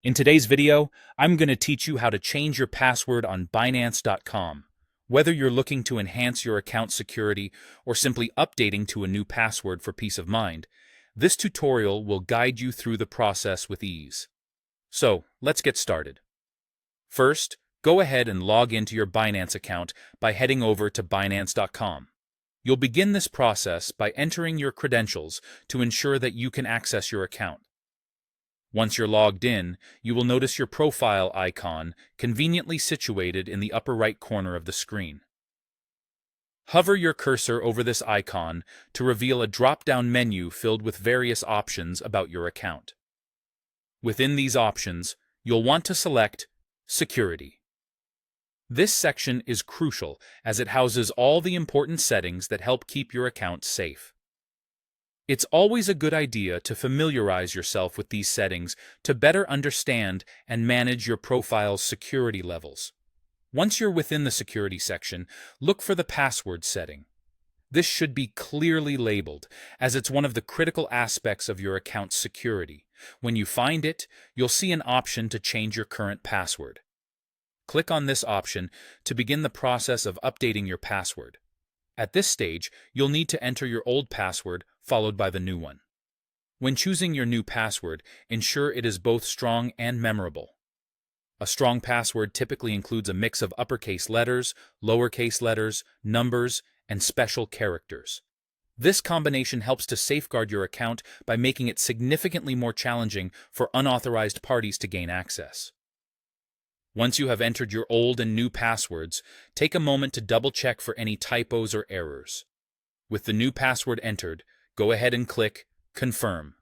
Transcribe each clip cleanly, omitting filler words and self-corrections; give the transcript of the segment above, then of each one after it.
In today's video, I'm going to teach you how to change your password on Binance.com. Whether you're looking to enhance your account security or simply updating to a new password for peace of mind, this tutorial will guide you through the process with ease. So, let's get started. First, go ahead and log into your Binance account by heading over to Binance.com. You'll begin this process by entering your credentials to ensure that you can access your account. Once you're logged in, you will notice your profile icon conveniently situated in the upper right corner of the screen. Hover your cursor over this icon to reveal a drop-down menu filled with various options about your account. Within these options, you'll want to select Security. This section is crucial as it houses all the important settings that help keep your account safe. It's always a good idea to familiarize yourself with these settings to better understand and manage your profile's security levels. Once you're within the security section, look for the password setting. This should be clearly labeled, as it's one of the critical aspects of your account's security. When you find it, you'll see an option to change your current password. Click on this option to begin the process of updating your password. At this stage, you'll need to enter your old password followed by the new one. When choosing your new password, ensure it is both strong and memorable. A strong password typically includes a mix of uppercase letters, lowercase letters, numbers, and special characters. This combination helps to safeguard your account by making it significantly more challenging for unauthorized parties to gain access. Once you have entered your old and new passwords, take a moment to double-check for any typos or errors. With the new password entered, go ahead and click Confirm.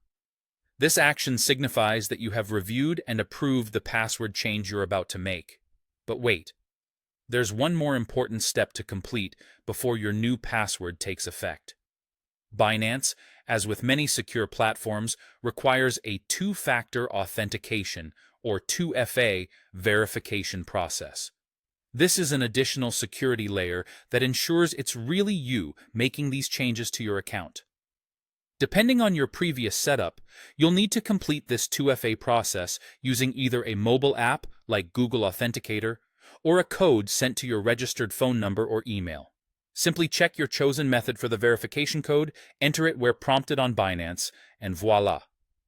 This action signifies that you have reviewed and approved the password change you're about to make. But wait, there's one more important step to complete before your new password takes effect. Binance, as with many secure platforms, requires a two-factor authentication or 2FA verification process. This is an additional security layer that ensures it's really you making these changes to your account. Depending on your previous setup, you'll need to complete this 2FA process using either a mobile app like Google Authenticator or a code sent to your registered phone number or email. Simply check your chosen method for the verification code, enter it where prompted on Binance, and voila!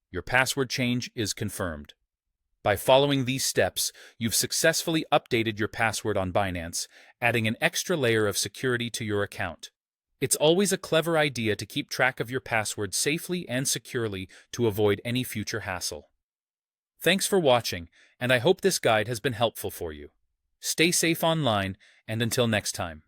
Your password change is confirmed. By following these steps, you've successfully updated your password on Binance, adding an extra layer of security to your account. It's always a clever idea to keep track of your password safely and securely to avoid any future hassle. Thanks for watching, and I hope this guide has been helpful for you. Stay safe online, and until next time.